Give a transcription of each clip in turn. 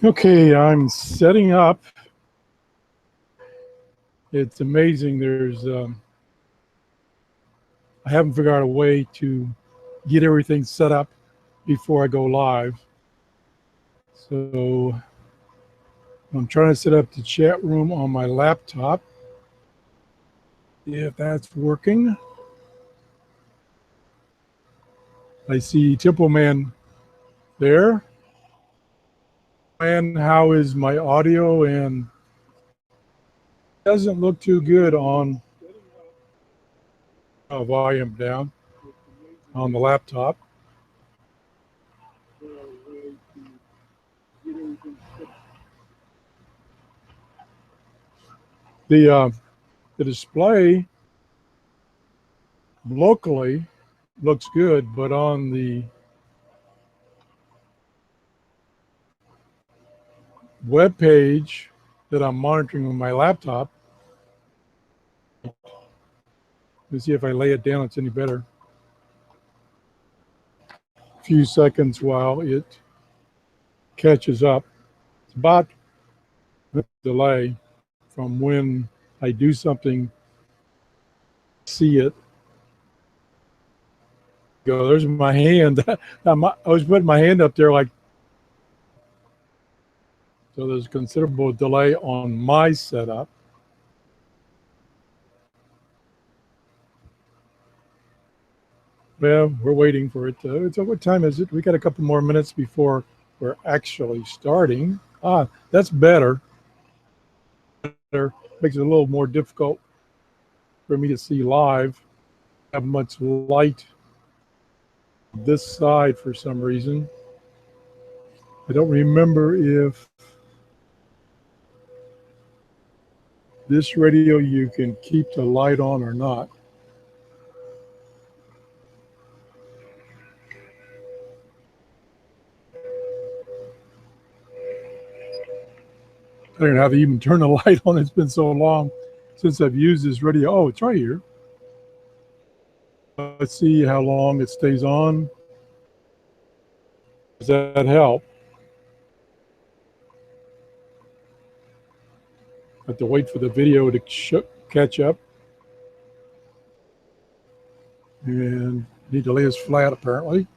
Okay, I'm setting up. It's amazing. I haven't figured out a way to get everything set up before I go live. So I'm trying to set up the chat room on my laptop. If that's working. I see Temple Man there. And how is my audio? And doesn't look too good on volume down on the laptop. The display locally looks good, but on the web page that I'm monitoring on my laptop, let's see if I lay it down, it's any better. A few seconds while it catches up. It's about a delay from when I do something, see it. Go, there's my hand. I was putting my hand up there like, so there's considerable delay on my setup. Well, we're waiting for it. So what time is it? We got a couple more minutes before we're actually starting. That's better. Makes it a little more difficult for me to see live. Have much light this side for some reason. I don't remember if this radio you can keep the light on or not. I don't know how to even turn the light on. It's been so long since I've used this radio. Oh, it's right here. Let's see how long it stays on. Does that help? I have to wait for the video to catch up. And need to lay this flat apparently.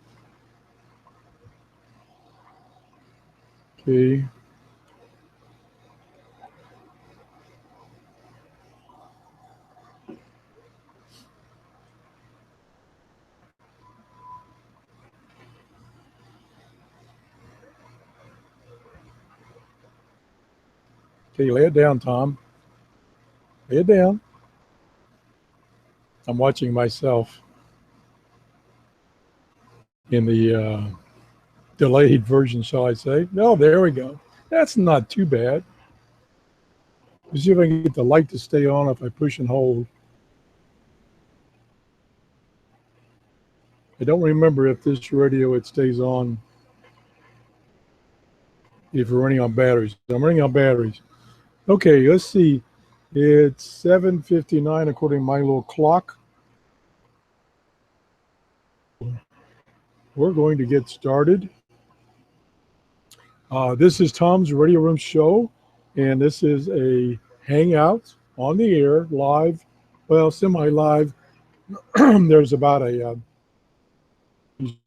Okay. Okay, lay it down, Tom. Lay it down. I'm watching myself in the delayed version, shall I say. No, there we go. That's not too bad. Let's see if I can get the light to stay on if I push and hold. I don't remember if this radio, it stays on if we're running on batteries. I'm running on batteries. Okay, let's see. It's 7:59 according to my little clock. We're going to get started. This is Tom's Radio Room Show, and this is a hangout on the air, live, well, semi-live. There's about a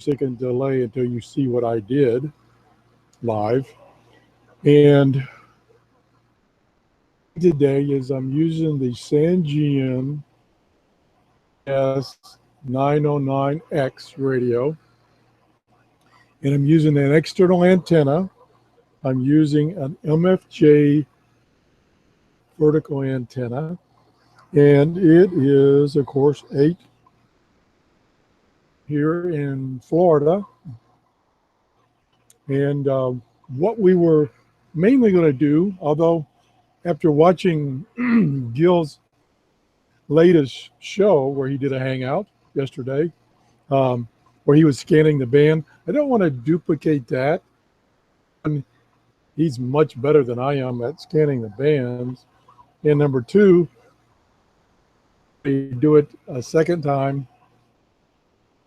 second delay until you see what I did live. And today is I'm using the Sangean S909X radio, and I'm using an external antenna. I'm using an MFJ vertical antenna, and it is, of course, 8 here in Florida. And what we were mainly going to do, although after watching Gil's latest show where he did a hangout yesterday, where he was scanning the band, I don't want to duplicate that. And he's much better than I am at scanning the bands. And number two, we do it a second time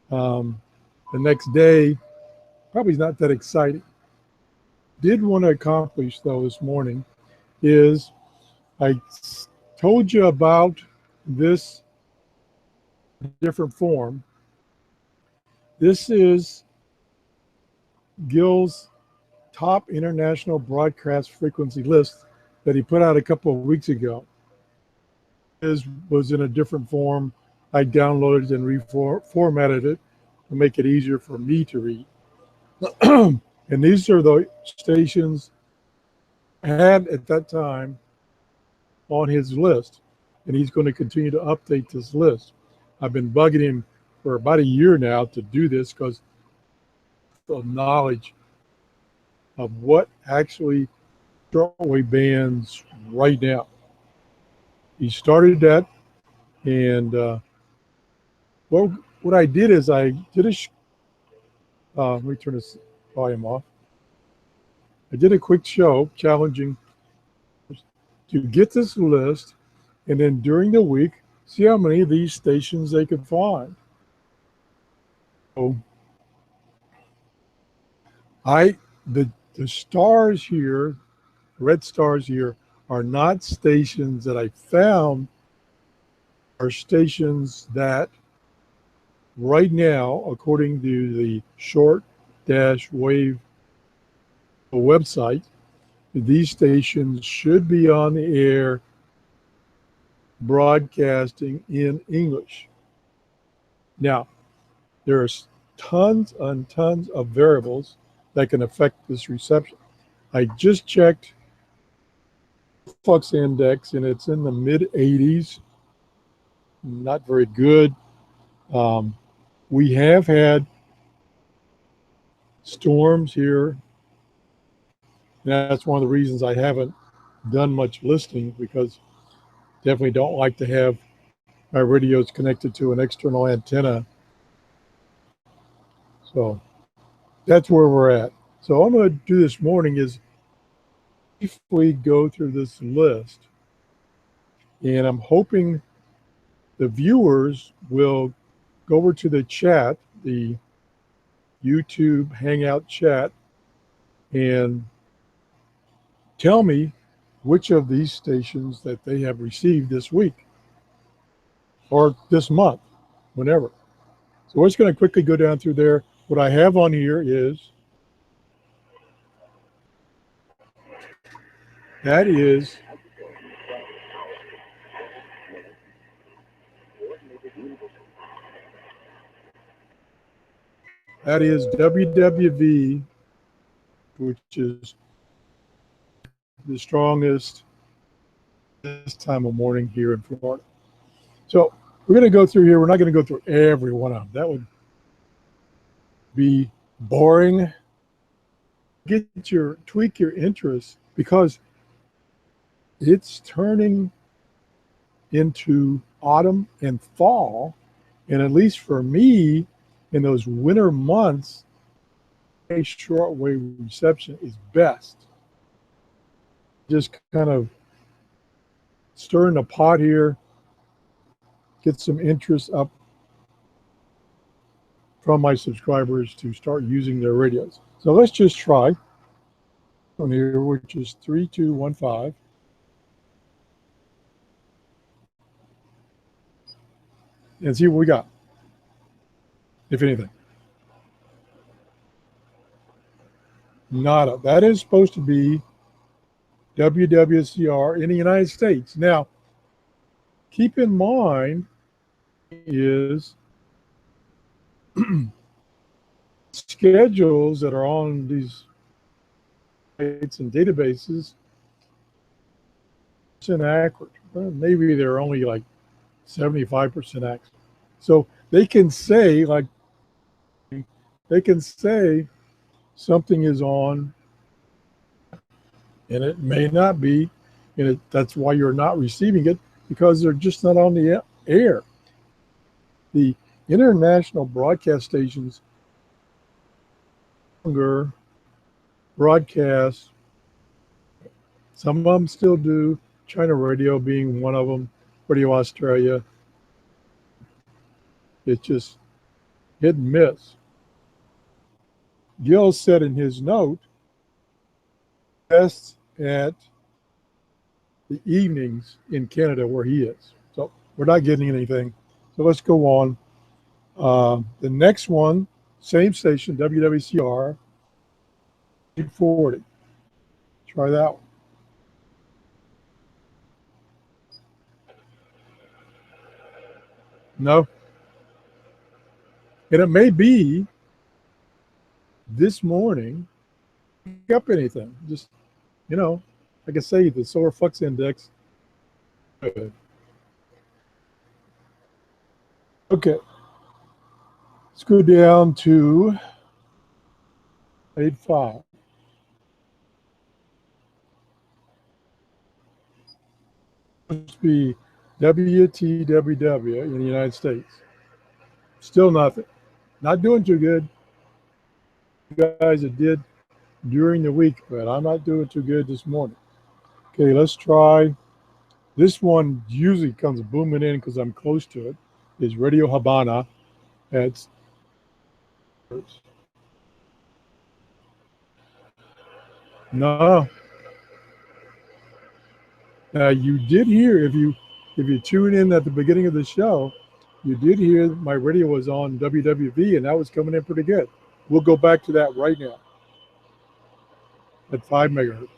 the next day, probably not that exciting. did want to accomplish, though, this morning is I told you about this different form. This is Gil's top international broadcast frequency list that he put out a couple of weeks ago. This was in a different form. I downloaded it and reformatted it to make it easier for me to read. And these are the stations I had at that time on his list, and he's going to continue to update this list. I've been bugging him for about a year now to do this because of knowledge of what actually shortwave bands right now. He started that, and well, what I did is I did let me turn this volume off. I did a quick show challenging to get this list, and then during the week, see how many of these stations they could find. So the stars here, red stars here, are not stations that I found, are stations that right now, according to the Short-Wave website, these stations should be on the air broadcasting in English. Now, there's tons and tons of variables that can affect this reception. I just checked flux index, and it's in the mid 80s. Not very good. We have had storms here. And that's one of the reasons I haven't done much listening, because definitely don't like to have my radios connected to an external antenna. So that's where we're at. So what I'm going to do this morning is if we go through this list, and I'm hoping the viewers will go over to the chat, the YouTube Hangout chat, and tell me which of these stations that they have received this week or this month, whenever. So we're just going to quickly go down through there. What I have on here is, that is WWV, which is the strongest this time of morning here in Florida. So we're going to go through here. We're not going to go through every one of them. That would be boring. Tweak your interest, because it's turning into autumn and fall. And at least for me, in those winter months, a shortwave reception is best. Just kind of stirring the pot here, get some interest up from my subscribers to start using their radios. So let's just try on here, which is 3215. And see what we got, if anything. Nada. That is supposed to be WWCR in the United States. Now, keep in mind is schedules that are on these sites and databases accurate. Well, maybe they're only like 75% accurate. So they can say something is on, and it may not be, and that's why you're not receiving it, because they're just not on the air. The international broadcast stations longer broadcast. Some of them still do, China Radio being one of them, Radio Australia. It's just hit and miss. Gil said in his note best at the evenings in Canada where he is. So we're not getting anything. So let's go on. The next one, same station, WWCR, 840. Try that one. No. And it may be this morning, pick up anything. Just, like I say, the solar flux index. Good. Okay. Let's go down to 85. Supposed to be WTWW in the United States. Still nothing. Not doing too good. You guys, it did during the week, but I'm not doing too good this morning. Okay, let's try. This one usually comes booming in because I'm close to it. Is Radio Habana at no. Now you did hear if you tune in at the beginning of the show, you did hear my radio was on WWV and that was coming in pretty good. We'll go back to that right now at 5 megahertz.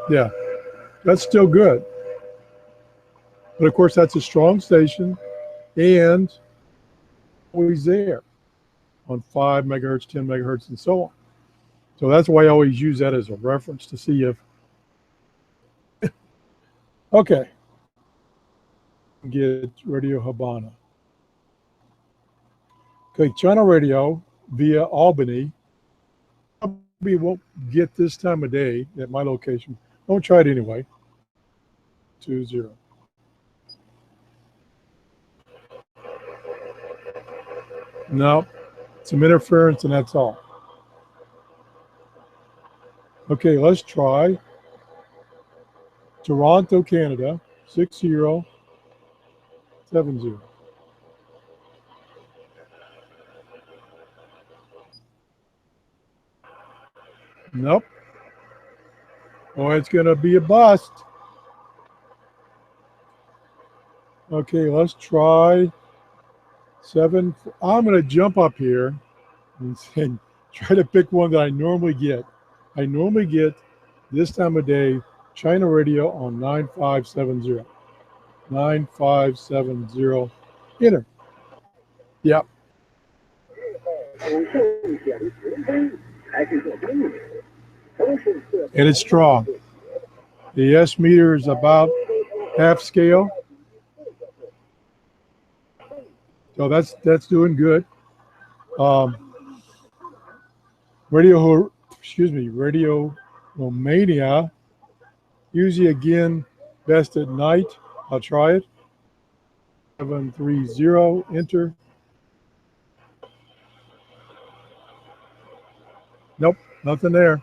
Yeah, that's still good. But of course, that's a strong station and always there on 5 megahertz, 10 megahertz, and so on. So that's why I always use that as a reference to see if, okay, get Radio Habana. Okay, channel radio via Albany. Probably won't get this time of day at my location. Don't try it anyway. 20. No, some interference and that's all. Okay, let's try Toronto, Canada, 6070. Nope. Oh, it's going to be a bust. Okay, let's try 7. I'm going to jump up here and try to pick one that I normally get. I normally get this time of day China radio on 9570. 9570. Enter. Yep. And it's strong. The S meter is about half scale. So that's doing good. Radio Romania, usually again best at night. I'll try it. 730, enter. Nope, nothing there.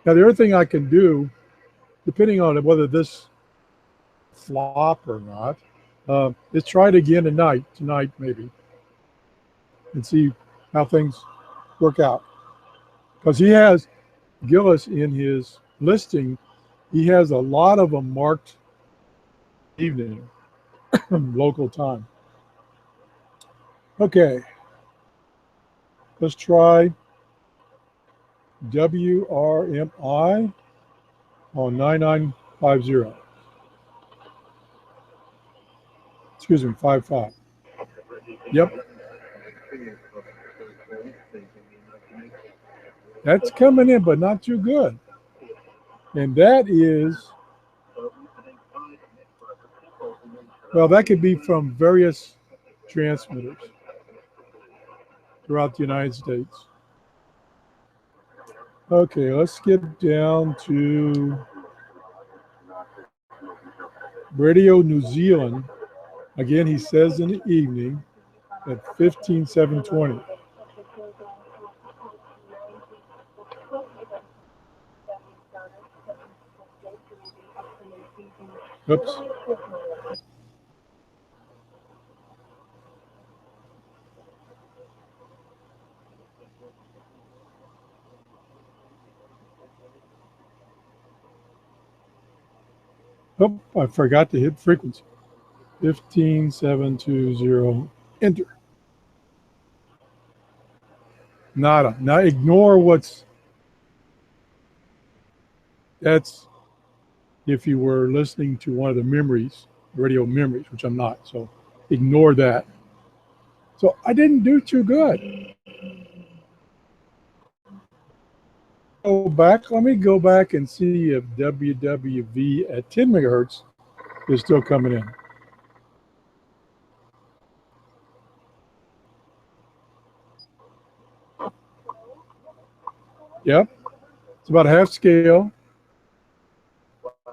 Now the other thing I can do, depending on whether this flop or not, is try it again tonight maybe, and see how things work out. Because he has Gillis in his listing, he has a lot of them marked evening, local time. Okay, let's try WRMI on 9950. Excuse me, 55. Yep. That's coming in, but not too good. And that is, well, that could be from various transmitters throughout the United States. Okay, let's get down to Radio New Zealand. Again, he says in the evening at 15720. Oops. Oh, I forgot to hit frequency. 15720, enter. Nada. Now ignore that's if you were listening to one of the memories, radio memories, which I'm not. So ignore that. So I didn't do too good. Let me go back and see if WWV at 10 megahertz is still coming in. Yep, it's about half scale.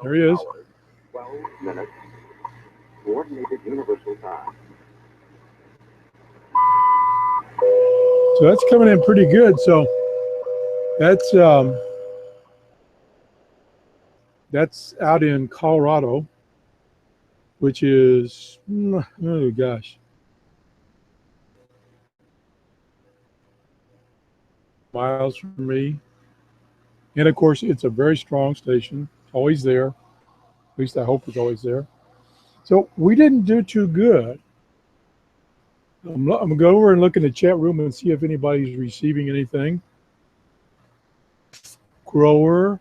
There he is. 12 minutes, coordinated universal time. So that's coming in pretty good. So that's out in Colorado, which is, oh gosh, miles from me. And of course, it's a very strong station, always there. At least I hope it's always there. So we didn't do too good. I'm gonna go over and look in the chat room and see if anybody's receiving anything. Grower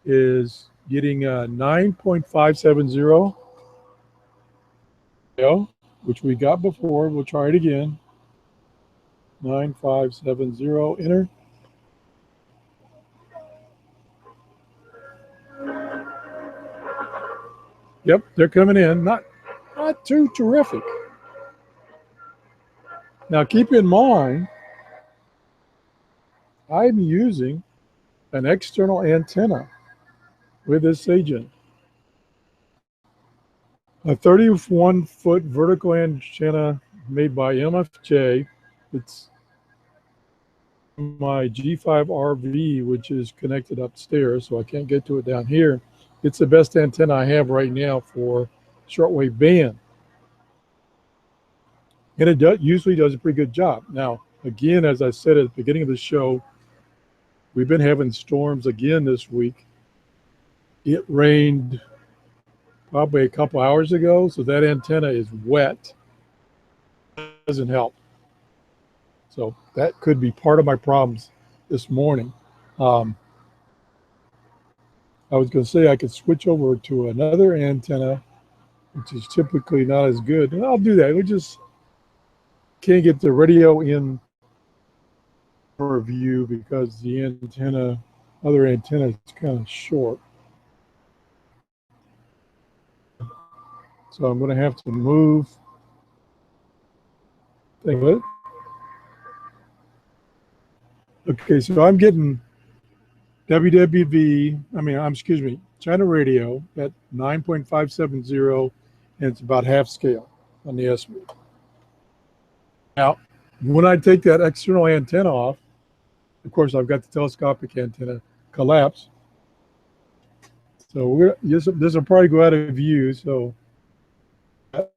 is getting 9.570, which we got before. We'll try it again. 9570, enter. Yep, they're coming in. Not too terrific. Now keep in mind, I'm using an external antenna with this agent. A 31-foot vertical antenna made by MFJ. It's my G5RV, which is connected upstairs, so I can't get to it down here. It's the best antenna I have right now for shortwave band. And it usually does a pretty good job. Now, again, as I said at the beginning of the show, we've been having storms again this week. It rained probably a couple hours ago, so that antenna is wet. Doesn't help. So that could be part of my problems this morning. I was going to say I could switch over to another antenna, which is typically not as good. And I'll do that. We just can't get the radio in for view because the other antenna is kind of short. So I'm going to have to move. Okay, so I'm getting China radio at 9.570, and it's about half scale on the S. Now, when I take that external antenna off, of course, I've got the telescopic antenna collapse. So this will probably go out of view. So I'll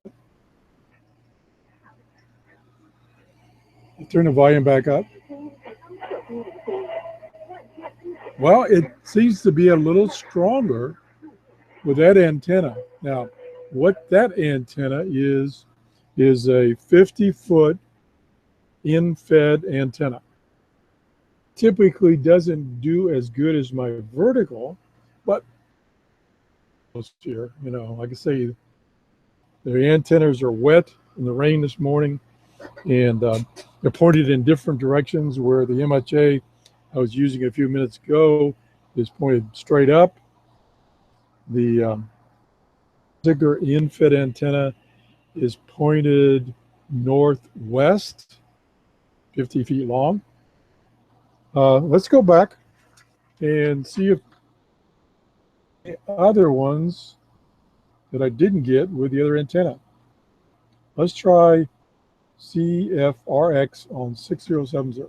turn the volume back up. Well, it seems to be a little stronger with that antenna. Now, what that antenna is a 50-foot in-fed antenna. Typically doesn't do as good as my vertical, but here, like I say, the antennas are wet in the rain this morning, and they're pointed in different directions, where the MHA I was using a few minutes ago is pointed straight up. The Ziegler in-fed antenna is pointed northwest, 50 feet long. Let's go back and see if the other ones that I didn't get with the other antenna. Let's try CFRX on 6070.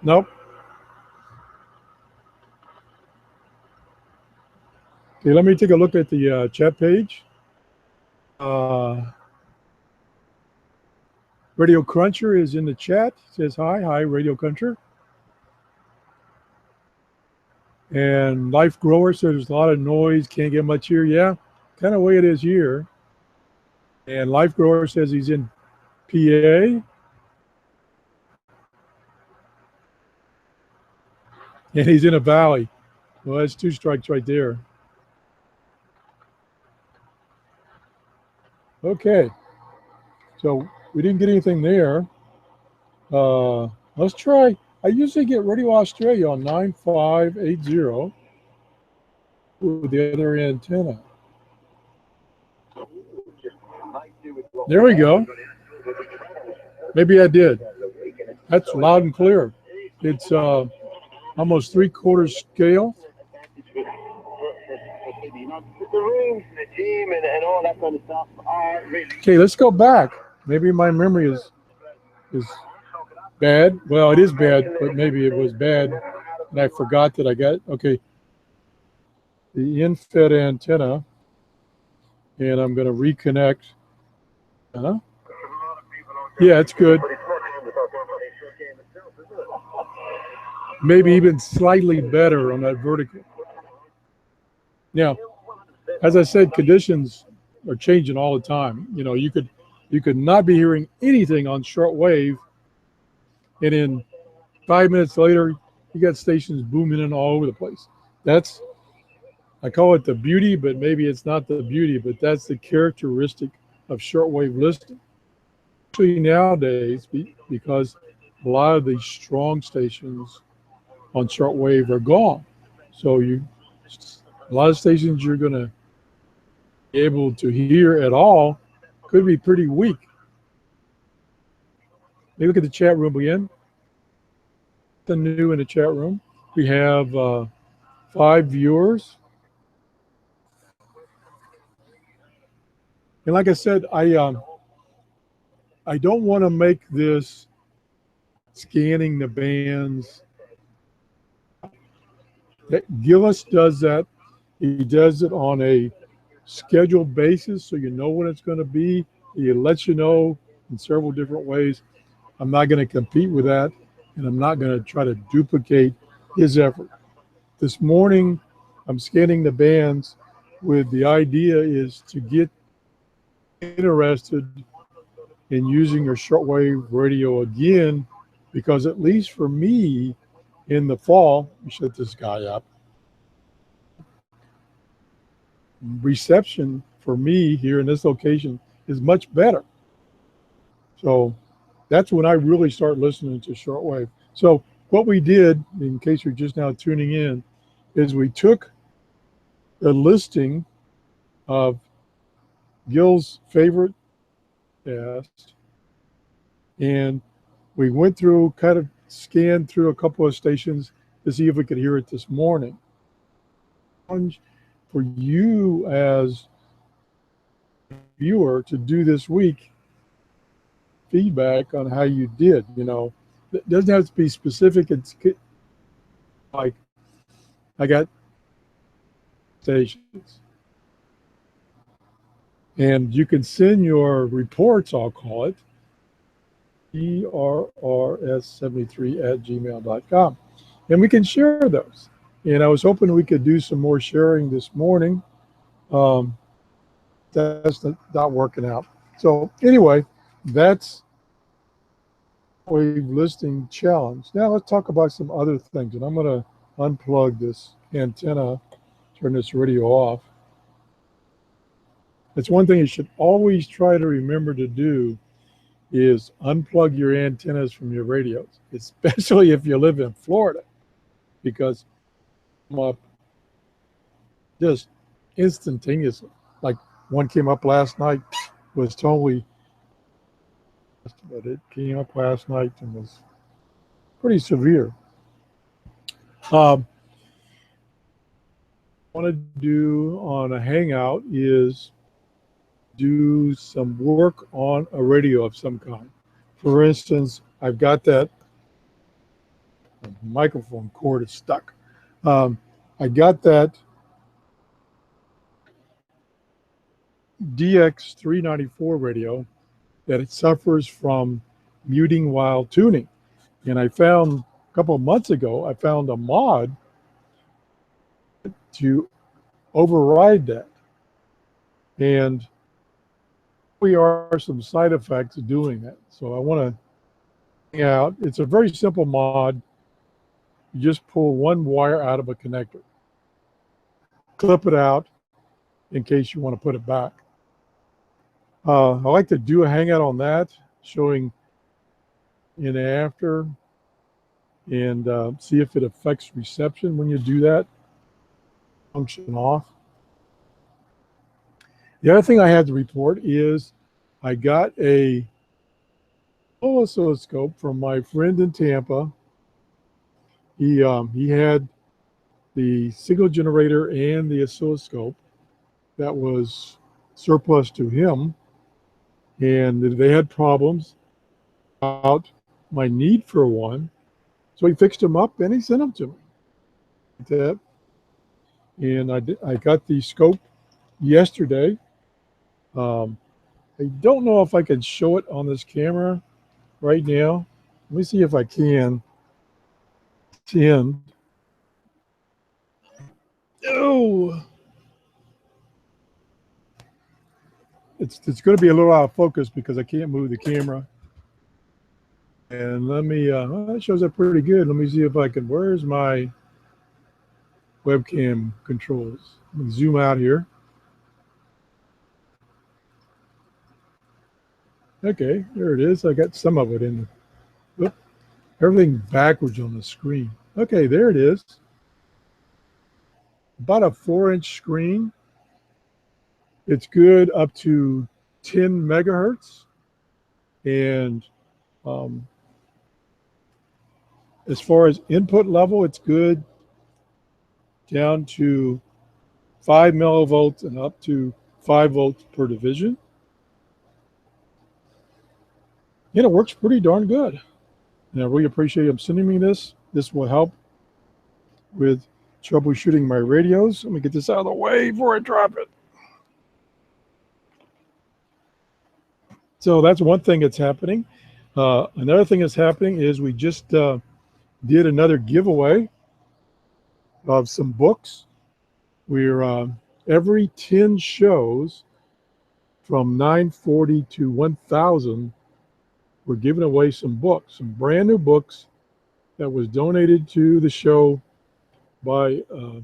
Nope. Okay, let me take a look at the chat page. Radio Cruncher is in the chat. Says hi, Radio Cruncher. And Life Grower says there's a lot of noise, can't get much here. Yeah, kind of way it is here. And Life Grower says he's in PA. And he's in a valley. Well, that's 2 strikes right there. Okay. So we didn't get anything there. Let's try. I usually get Radio Australia on 9580 with the other antenna. There we go. Maybe I did. That's loud and clear. It's almost 3/4 scale. The rooms, the gym, and all that kind of stuff are really. Okay, let's go back. Maybe my memory is bad. Well, it is bad, but maybe it was bad, and I forgot that I got. Okay, the in-fed antenna, and I'm going to reconnect. Yeah, it's good. Maybe even slightly better on that vertical. Now, as I said, conditions are changing all the time. You know, you could not be hearing anything on shortwave, and in 5 minutes later, you got stations booming in all over the place. That's, I call it the beauty, but maybe it's not the beauty, but that's the characteristic of shortwave listening. Especially nowadays, because a lot of these strong stations on shortwave are gone. So a lot of stations you're going to be able to hear at all could be pretty weak. Maybe look at the chat room again. Something new in the chat room. We have 5 viewers. And like I said, I don't want to make this scanning the bands. Gillis does that. He does it on a scheduled basis, so you know when it's going to be. He lets you know in several different ways. I'm not going to compete with that, and I'm not going to try to duplicate his effort. This morning, I'm scanning the bands with the idea is to get interested in using your shortwave radio again, because at least for me in the fall, we shut this guy up. Reception for me here in this location is much better. So that's when I really start listening to shortwave. So what we did, in case you're just now tuning in, is we took a listing of Gil's favorite cast, and we went through, kind of scanned through a couple of stations to see if we could hear it this morning. For you as a viewer to do this week, feedback on how you did. You know, it doesn't have to be specific. It's like I got stations, and you can send your reports, I'll call it, TRRS73@gmail.com, and we can share those. And I was hoping we could do some more sharing this morning. That's not working out. So anyway, that's Wave Listing Challenge. Now let's talk about some other things. And I'm going to unplug this antenna, turn this radio off. It's one thing you should always try to remember to do is unplug your antennas from your radios, especially if you live in Florida, because up just instantaneously. Like one came up last night, was totally, but it came up last night and was pretty severe. What I want to do on a hangout is do some work on a radio of some kind. For instance, I've got that microphone cord is stuck. I got that DX394 radio that it suffers from muting while tuning. And I found a couple of months ago, I found a mod to override that. And we are some side effects of doing that. So I want to hang out. It's a very simple mod. You just pull one wire out of a connector, clip it out in case you want to put it back. I like to do a hangout on that, showing in after, and see if it affects reception when you do that. Function off. The other thing I had to report is I got a oscilloscope from my friend in Tampa. He had the signal generator and the oscilloscope that was surplus to him, and they had problems about my need for one. So he fixed them up and he sent them to me. Like that. And I got the scope yesterday. I don't know if I can show it on this camera right now. Let me see if I can. Oh, it's going to be a little out of focus because I can't move the camera. And let me, well, that shows up pretty good. Let me see if I can, where's my webcam controls? Let me zoom out here. Okay, there it is. I got some of it in. Whoop, everything backwards on the screen. Okay, there it is. About a 4-inch screen. It's good up to 10 megahertz. And as far as input level, it's good down to 5 millivolts and up to 5 volts per division. And it works pretty darn good. And I really appreciate him sending me this. This will help with troubleshooting my radios. Let me get this out of the way before I drop it. So that's one thing that's happening. Another thing that's happening is we just did another giveaway of some books. We're every 10 shows from 940 to 1000, we're giving away some books, some brand new books that was donated to the show by a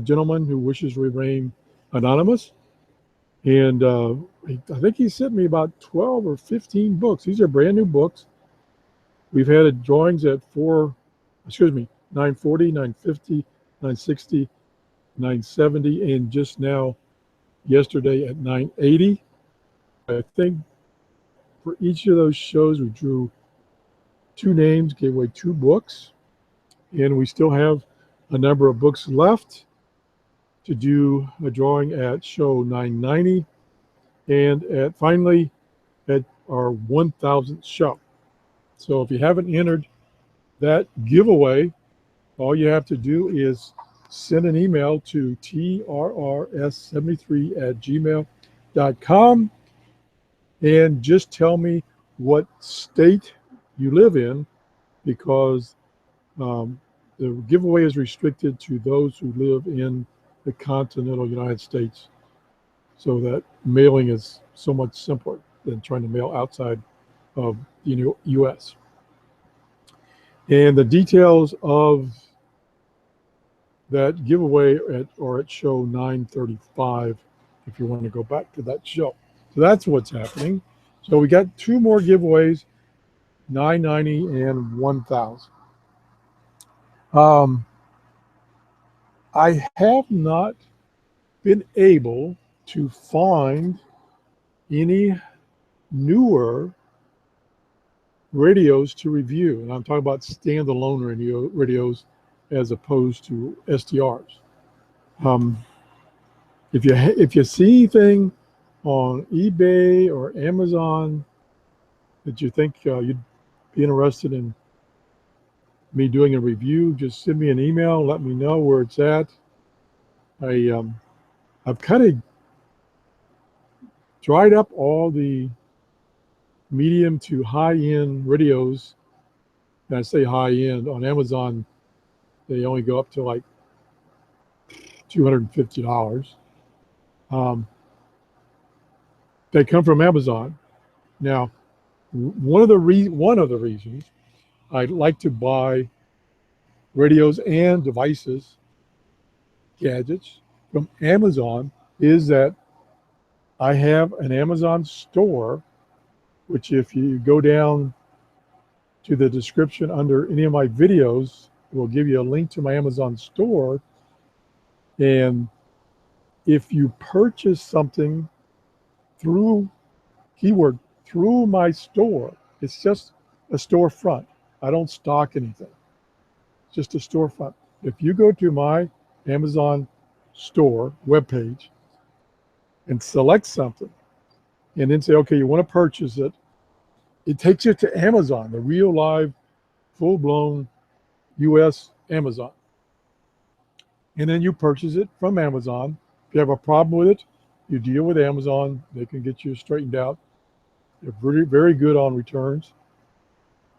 gentleman who wishes to remain anonymous. And I think he sent me about 12 or 15 books. These are brand new books. We've had drawings at 940, 950, 960, 970, and just now, yesterday at 980. I think for each of those shows, we drew 2 names, gave away 2 books, and we still have a number of books left to do a drawing at show 990 and finally at our 1000th show. So if you haven't entered that giveaway, all you have to do is send an email to trrs73@gmail.com and just tell me what state you live in, because the giveaway is restricted to those who live in the continental United States, so that mailing is so much simpler than trying to mail outside of the U.S. And the details of that giveaway are at show 935 if you want to go back to that show. So that's what's happening. So we got 2 more giveaways, 990 and 1000. I have not been able to find any newer radios to review, and I'm talking about standalone radios as opposed to SDRs. If you see anything on eBay or Amazon that you think you'd be interested in me doing a review, just send me an email, let me know where it's at. I I've kind of dried up all the medium to high-end radios. And I say high-end, on Amazon, they only go up to like $250. They come from Amazon. Now, one of the reasons I like to buy radios and devices, gadgets from Amazon is that I have an Amazon store, which if you go down to the description under any of my videos, it will give you a link to my Amazon store. And if you purchase something through through my store, it's just a storefront. I don't stock anything. It's just a storefront. If you go to my Amazon store webpage and select something and then say, okay, you want to purchase it, it takes you to Amazon, the real live, full-blown US Amazon. And then you purchase it from Amazon. If you have a problem with it, you deal with Amazon. They can get you straightened out. They're very, very good on returns.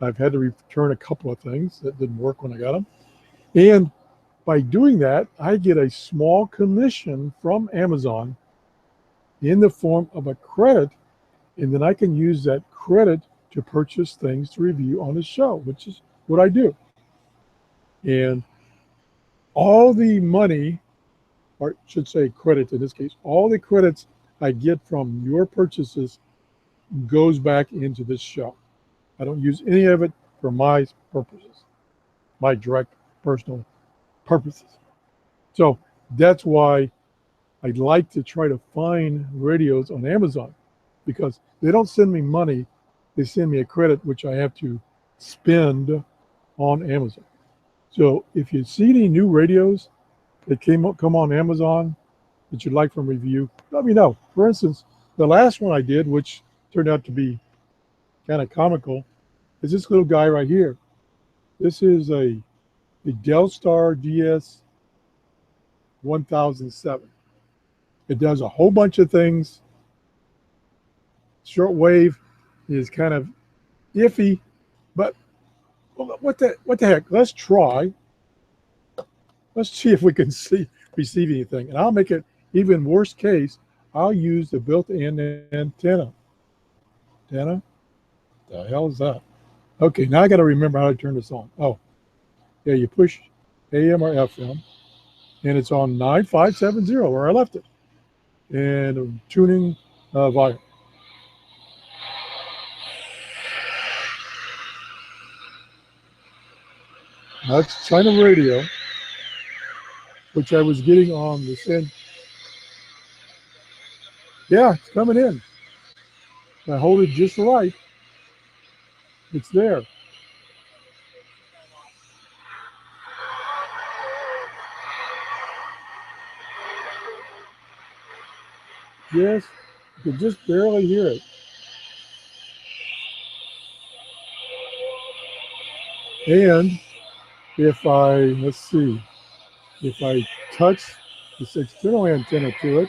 I've had to return a couple of things that didn't work when I got them. And by doing that, I get a small commission from Amazon in the form of a credit. And then I can use that credit to purchase things to review on the show, which is what I do. And all the money, or I should say credit in this case, all the credits I get from your purchases goes back into this show. I don't use any of it for my purposes, my direct personal purposes. So that's why I'd like to try to find radios on Amazon, because they don't send me money, they send me a credit which I have to spend on Amazon. So if you see any new radios that come on Amazon that you'd like from review, let me know. For instance, the last one I did, which turned out to be kind of comical, is this little guy right here. This is a Delstar DS 1007. It does a whole bunch of things. Shortwave is kind of iffy, but what the heck? Let's try. Let's see if we can receive anything. And I'll make it even worst case. I'll use the built-in antenna. The hell is that? Okay, now I got to remember how to turn this on. Oh, yeah, you push AM or FM, and it's on 9570 where I left it. And tuning volume. That's China radio, which I was getting on the send. Yeah, it's coming in. I hold it just right. It's there. Yes, you can just barely hear it. And if I, let's see, if I touch this external antenna to it,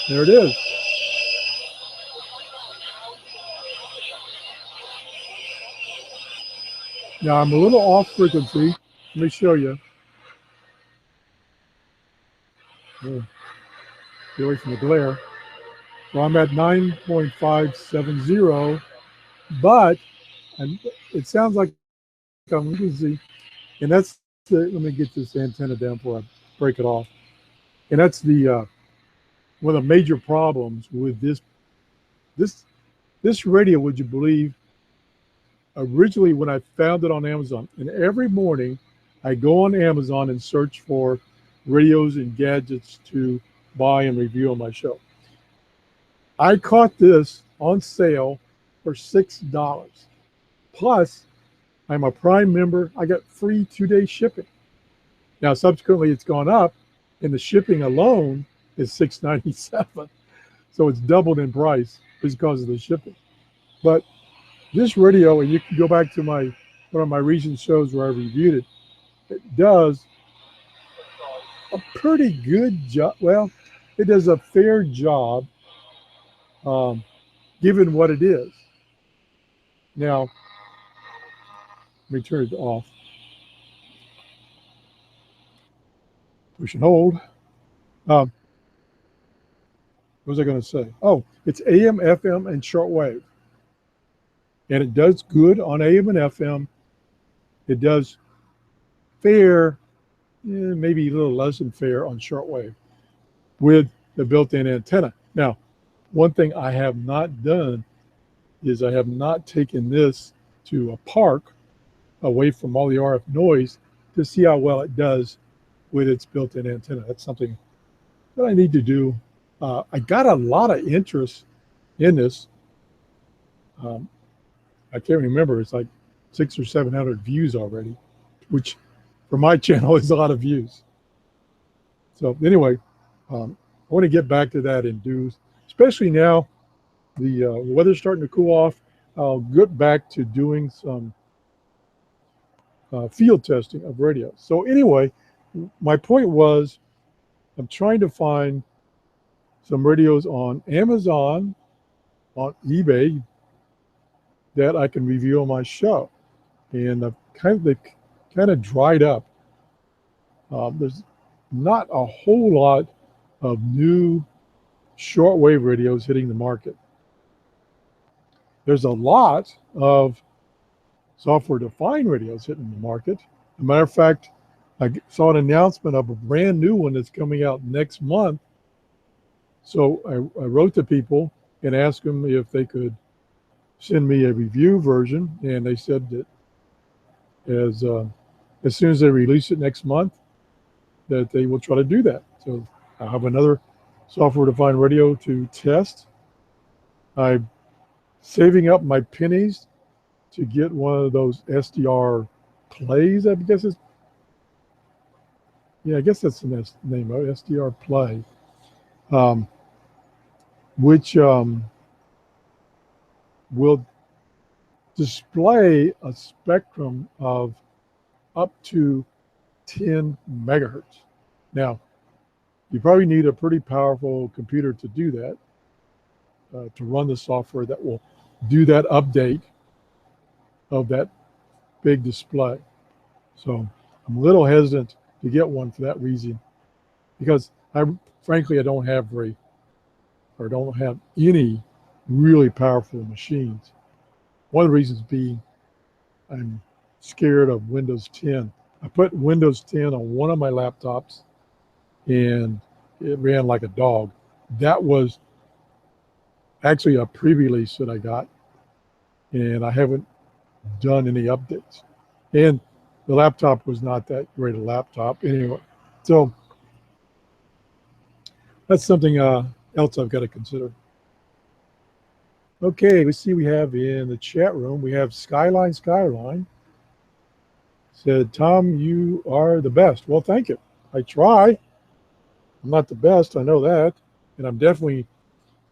there it is. Now I'm a little off frequency. Let me show you. Oh, get away from the glare. So I'm at 9.570, but it sounds like I'm losing. And that's let me get this antenna down before I break it off. And that's the one of the major problems with this radio, would you believe, originally when I found it on Amazon, and every morning I go on Amazon and search for radios and gadgets to buy and review on my show. I caught this on sale for $6. Plus, I'm a Prime member. I got free 2-day shipping. Now, subsequently, it's gone up, and the shipping alone is $6.97. So it's doubled in price because of the shipping. But this radio, and you can go back to one of my recent shows where I reviewed it, it does pretty good job. Well, it does a fair job, given what it is. Now, let me turn it off. Push and hold. What was I going to say? Oh, it's AM, FM, and shortwave. And it does good on AM and FM. It does fair, maybe a little less than fair on shortwave with the built-in antenna. Now, one thing I have not done is I have not taken this to a park away from all the RF noise to see how well it does with its built-in antenna. That's something that I need to do. I got a lot of interest in this. I can't remember. It's like 600 or 700 views already, which for my channel is a lot of views. So anyway, I want to get back to that and do, especially now the weather's starting to cool off. I'll get back to doing some field testing of radios. So anyway, my point was I'm trying to find some radios on Amazon, on eBay, that I can review on my show. And they kind of dried up. There's not a whole lot of new shortwave radios hitting the market. There's a lot of software-defined radios hitting the market. As a matter of fact, I saw an announcement of a brand new one that's coming out next month. So I wrote to people and asked them if they could send me a review version, and they said that as soon as they release it next month, that they will try to do that. So I have another software-defined radio to test. I'm saving up my pennies to get one of those SDR plays, I guess it's, yeah, I guess that's the name of it, SDR play, which will display a spectrum of up to 10 megahertz. Now, you probably need a pretty powerful computer to do that, to run the software that will do that update of that big display. So I'm a little hesitant to get one for that reason, because frankly, I don't have any really powerful machines. One of the reasons being I'm scared of Windows 10. I put Windows 10 on one of my laptops and it ran like a dog. That was actually a pre-release that I got, and I haven't done any updates. And the laptop was not that great a laptop anyway. So that's something else I've got to consider. Okay, let's see, we have in the chat room, we have Skyline said, Tom, you are the best. Well, thank you. I try. I'm not the best, I know that. And I'm definitely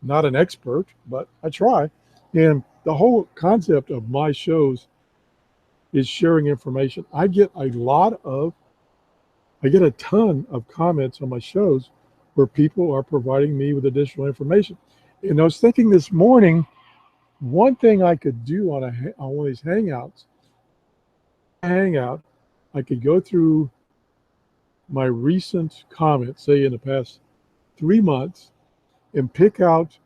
not an expert, but I try. And the whole concept of my shows is sharing information. I get a ton of comments on my shows where people are providing me with additional information. And I was thinking this morning, one thing I could do on one of these Hangouts, I could go through my recent comments, say in the past 3 months, and pick out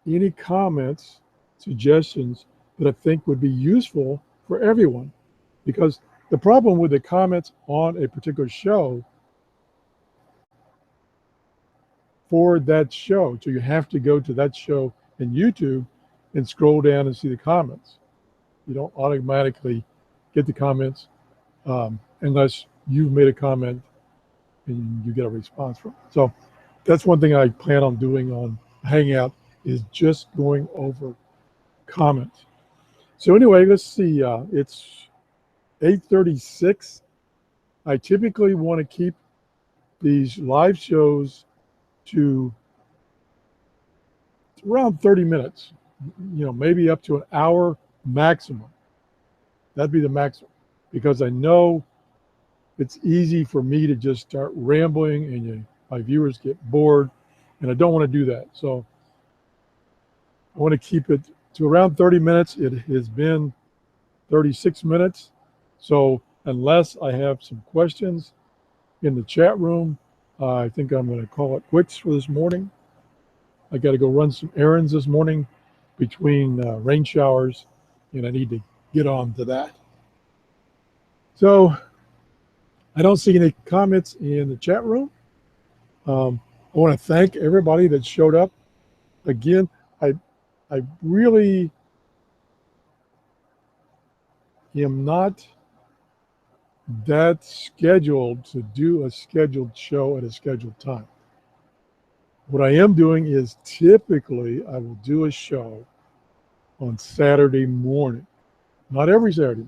any comments, suggestions that I think would be useful for everyone. Because the problem with the comments on a particular show for that show, so you have to go to that show in YouTube and scroll down and see the comments. You don't automatically get the comments unless you've made a comment and you get a response from it. So that's one thing I plan on doing on Hangout, is just going over comments. So anyway, let's see, it's 8:36. I typically want to keep these live shows to around 30 minutes, maybe up to an hour maximum. That'd be the maximum, because I know it's easy for me to just start rambling and my viewers get bored, and I don't want to do that. So I want to keep it to around 30 minutes. It has been 36 minutes. So unless I have some questions in the chat room, I think I'm going to call it quits for this morning. I got to go run some errands this morning between rain showers, and I need to get on to that. So I don't see any comments in the chat room. I want to thank everybody that showed up. Again, I really am not that scheduled to do a scheduled show at a scheduled time. What I am doing is typically I will do a show on Saturday morning. Not every Saturday,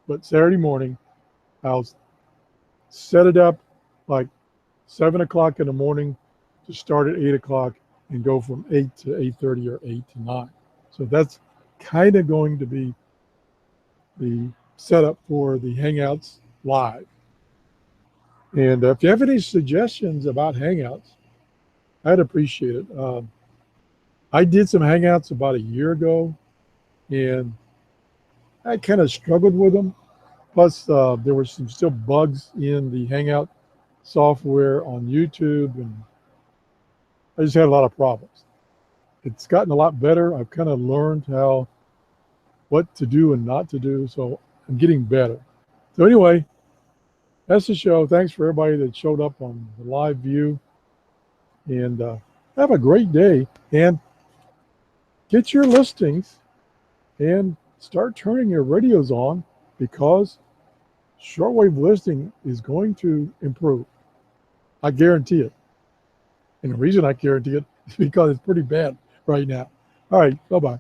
but Saturday morning. I'll set it up like 7 o'clock in the morning to start at 8 o'clock and go from 8 to 8:30 or 8 to 9. So that's kind of going to be the setup for the Hangouts live. And if you have any suggestions about Hangouts, I'd appreciate it. I did some Hangouts about a year ago, and I kind of struggled with them. Plus, there were some still bugs in the Hangout software on YouTube, and I just had a lot of problems. It's gotten a lot better. I've kind of learned what to do and not to do, so I'm getting better. So anyway, that's the show. Thanks for everybody that showed up on the live view, and have a great day, and get your listings and start turning your radios on, because shortwave listing is going to improve. I guarantee it. And the reason I guarantee it is because it's pretty bad right now. All right, bye-bye.